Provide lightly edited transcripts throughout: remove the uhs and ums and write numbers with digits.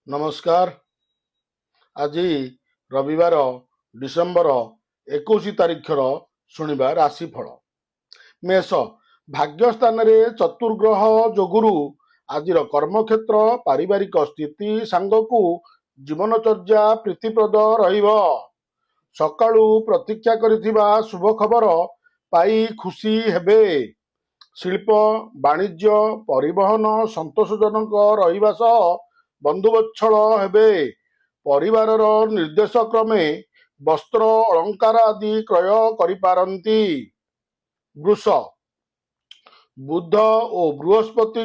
नमस्कार। आज रविवार डिसेम्बर 21 तारिखर शुणिबा राशिफल। मेष भाग्य स्थान चतुर्ग्रह जोगुरु आज कर्मक्षेत्र पारिवारिक स्थिति सांगकु जीवनचर्या प्रीतिप्रद रहिब। सकाळु प्रतीक्षा करिथिबा शुभ खबर पाई खुशी हेबे। शिल्प वाणिज्य परिवहन संतोषजनक रहिबा सह बंधुवत्सल हेबे। परिवारर निर्देश क्रमे वस्त्र अलंकार आदि क्रय करिपारंती। वृष बुध और बृहस्पति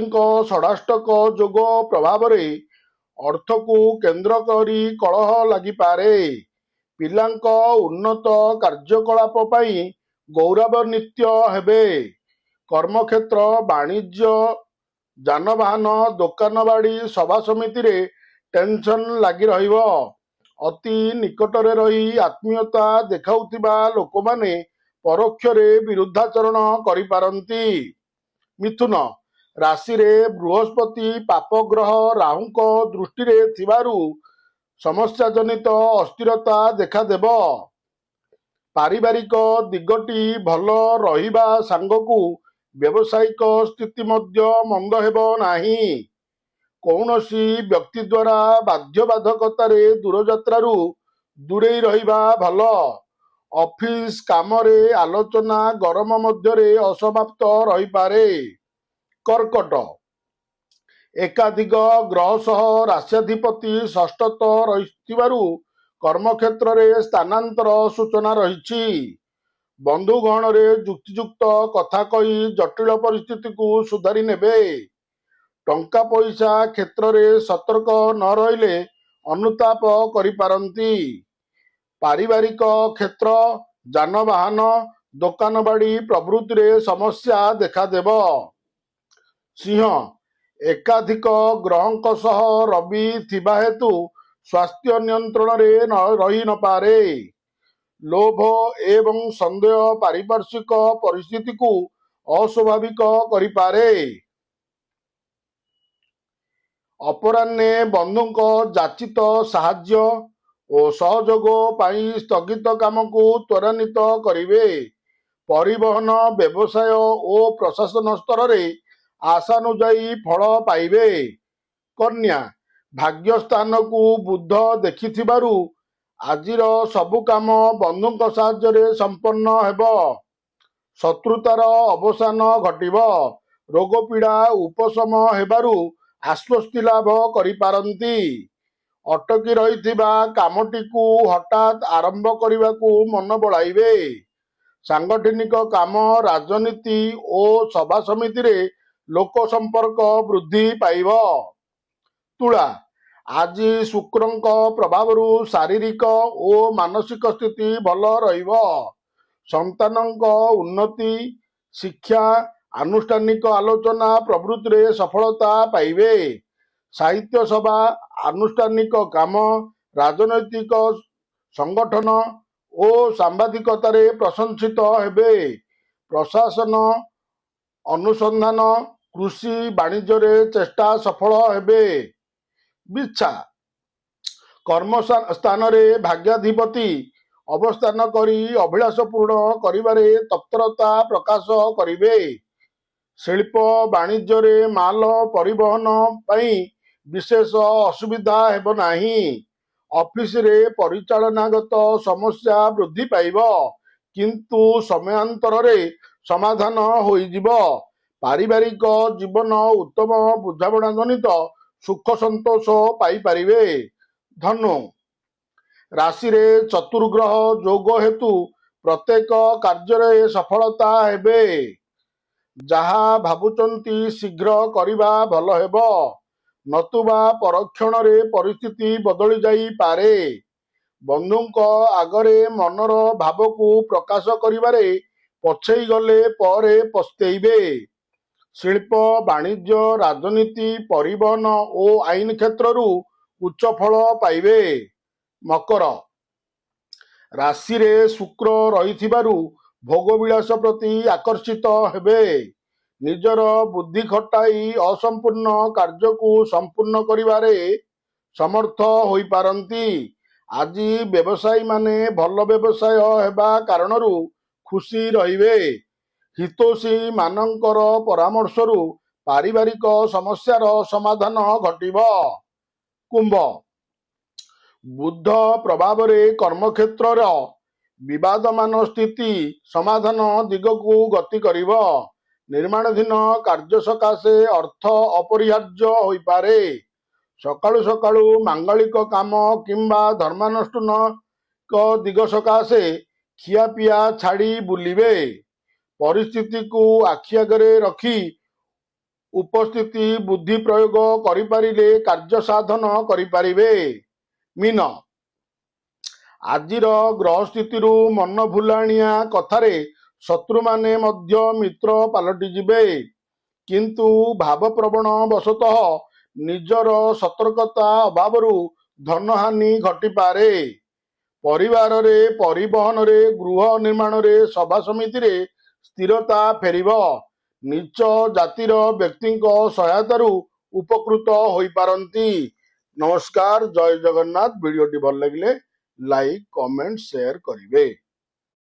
षडाष्टक जोग प्रभाव अर्थ को केन्द्र करी कलह लागिपारे। पिलांक उन्नत कार्यकलाप पाई गौरवान्वित हेबे। कर्मक्षेत्र वाणिज्य जानवाहन दोकान बाड़ी सभा समिति रे टेंशन लगी रहिब। अति निकटरे रही आत्मीयता देखाउथिबा लोकमाने परोक्षरे विरुद्धाचरण करिपारंती। मिथुन राशि रे बृहस्पति पापग्रह राहुंक दृष्टि रे थिबारु समस्या जनित अस्थिरता देखादेब। पारिवारिक दिगटी भल रहिबा सांगकु व्यावसायिक स्थिति मध्य मंद हेबो नाही। कौनसी व्यक्ति द्वारा बाध्यबाधकतारे दूरयात्रारु दूरेई रहिबा भल। ऑफिस कामरे आलोचना गरम मध्यरे असमाप्त रहिपारे। कर्कट एकाधिक ग्रह सह राश्याधिपति षष्ठत रहिथिबारु कर्मक्षेत्र रे स्थानांतर सूचना रहिछि। बंधुगण रे जुक्तियुक्त कथा कही जटिल परिस्थिति को सुधारी नेबे। टंका पैसा क्षेत्र रे सतर्क न रहिले अनुताप करिपारंती। पारिवारिक क्षेत्र जानवाहन दोकान बाड़ी प्रभृति रे समस्या देखादेब। सिंह एकाधिक ग्रहंक सह रवि थिबा हेतु स्वास्थ्य नियंत्रण रे रही न पारे। लोभ एवं संदेह पारिपार्श्विक परिस्थिति को अस्वाभाविक करिपारे। अपराह्ने बंधुक जाचित साहाय्य और सहयोग पाई स्थगित काम को त्वरान्वित करिवे। परिवहन व्यवसाय और प्रशासन स्तर रे आशानुजाई फल पाइबे। कन्या भाग्य स्थान को बुध देखिथिबारु आजिर सबु काम बंधुक साहाय्य संपन्न हेब। शत्रुतार अवसान घटिब। रोग पीड़ा उपशम हेबारु आश्वस्ति लाभ करिपारंती। अटकी रहिथिबा कामटी को हठात आरंभ करिबाकू मन बळाइबे। सांगठनिक काम राजनीति और सभा समिति रे लोक संपर्क वृद्धि पाइब। तुला आज शुक्रंक प्रभावरु शारीरिक और मानसिक स्थिति भल रहिब। संतानंक उन्नति शिक्षा आनुष्ठानिक आलोचना प्रभृति रे सफलता पाइबे। साहित्य सभा आनुष्ठानिक काम राजनैतिक संगठन और सांबादिकतारे प्रशंसित हेबे। प्रशासन अनुसंधान कृषि वाणिज्य रे चेष्टा सफल हेबे। बिच्छा कर्म स्थान रे भाग्याधिपति अवस्थान करी अभिलाष पूर्ण करिबारे तत्परता प्रकाश करिवे। शिल्प वाणिज्य रे माल परिवहन पाई विशेष असुविधा हेब नाही। ऑफिस रे परिचालनागत समस्या वृद्धि पाइब किंतु समयांतर रे समाधान होइजिब। पारिवारिक जीवन उत्तम बुझाबणा जनित सुख संतोष पाई पारिबे। धनु राशि रे चतुर्ग्रह जोग हेतु प्रत्येक कार्य सफलता हेबे। जहा भावुचंती शीघ्र करिबा भल हेब नतुबा परक्षण रे परिस्थिति बदली जाई पारे। बंधुक आगरे मनर भाव को प्रकाश करिबारे पछेई गले परे पस्तेइबे। शिल्प वाणिज्य राजनीति परिवहन और आईन क्षेत्रु उच्च फल पाइबे। मकर राशि रे शुक्र रहिथिबारु भोगविलास प्रति आकर्षित हेबे। निजर बुद्धि खटाई असंपूर्ण कार्य को संपूर्ण करिबारे ସମର୍ଥ ହୋଇପାରନ୍ତି। ଆଜି ବ୍ୟବସାୟୀମାନେ ଭଲ ବ୍ୟବସାୟ ହେବା କାରଣରୁ ଖୁସି ରହିବେ। ହିତୋଷୀ ମାନଙ୍କର ପରାମର୍ଶରୁ ପାରିବାରିକ ସମସ୍ୟାର ସମାଧାନ ଘଟିବ। କୁମ୍ଭ, ବୁଧ ପ୍ରଭାବରେ କର୍ମକ୍ଷେତ୍ରର ବିବାଦମାନ ସ୍ଥିତି ସମାଧାନ ଦିଗକୁ ଗତି କରିବ। ନିର୍ମାଣାଧୀନ କାର୍ଯ୍ୟ ସକାଶେ ଅର୍ଥ ଅପରିହାର୍ଯ୍ୟ ହୋଇପାରେ। ସକାଳୁ ସକାଳୁ ମାଙ୍ଗଳିକ କାମ କିମ୍ବା ଧର୍ମାନୁଷ୍ଠାନିକ ଦିଗ ସକାଶେ ଖିଆପିଆ ଛାଡ଼ି ବୁଲିବେ। ପରିସ୍ଥିତିକୁ ଆଖି ଆଗରେ ରଖି ଉପସ୍ଥିତି ବୁଦ୍ଧି ପ୍ରୟୋଗ କରିପାରିଲେ କାର୍ଯ୍ୟ ସାଧନ କରିପାରିବେ। ମୀନ, ଆଜିର ଗ୍ରହସ୍ଥିତିରୁ ମନ ଭୁଲାଣିଆ କଥାରେ ଶତ୍ରୁମାନେ ମଧ୍ୟ ମିତ୍ର ପାଲଟିଯିବେ। କିନ୍ତୁ ଭାବପ୍ରବଣ ବଶତଃ ନିଜର ସତର୍କତା ଅଭାବରୁ ଧନହାନି ଘଟିପାରେ। ପରିବାରରେ, ପରିବହନରେ, ଗୃହ ନିର୍ମାଣରେ, ସଭା ସମିତିରେ ସ୍ଥିରତା ଫେରିବ। ନୀଚ ଜାତିର ବ୍ୟକ୍ତିଙ୍କ ସହାୟତାରୁ ଉପକୃତ ହୋଇପାରନ୍ତି। ନମସ୍କାର, ଜୟ ଜଗନ୍ନାଥ। ଭିଡ଼ିଓଟି ଭଲ ଲାଗିଲେ ଲାଇକ୍, କମେଣ୍ଟ, ସେୟାର କରିବେ।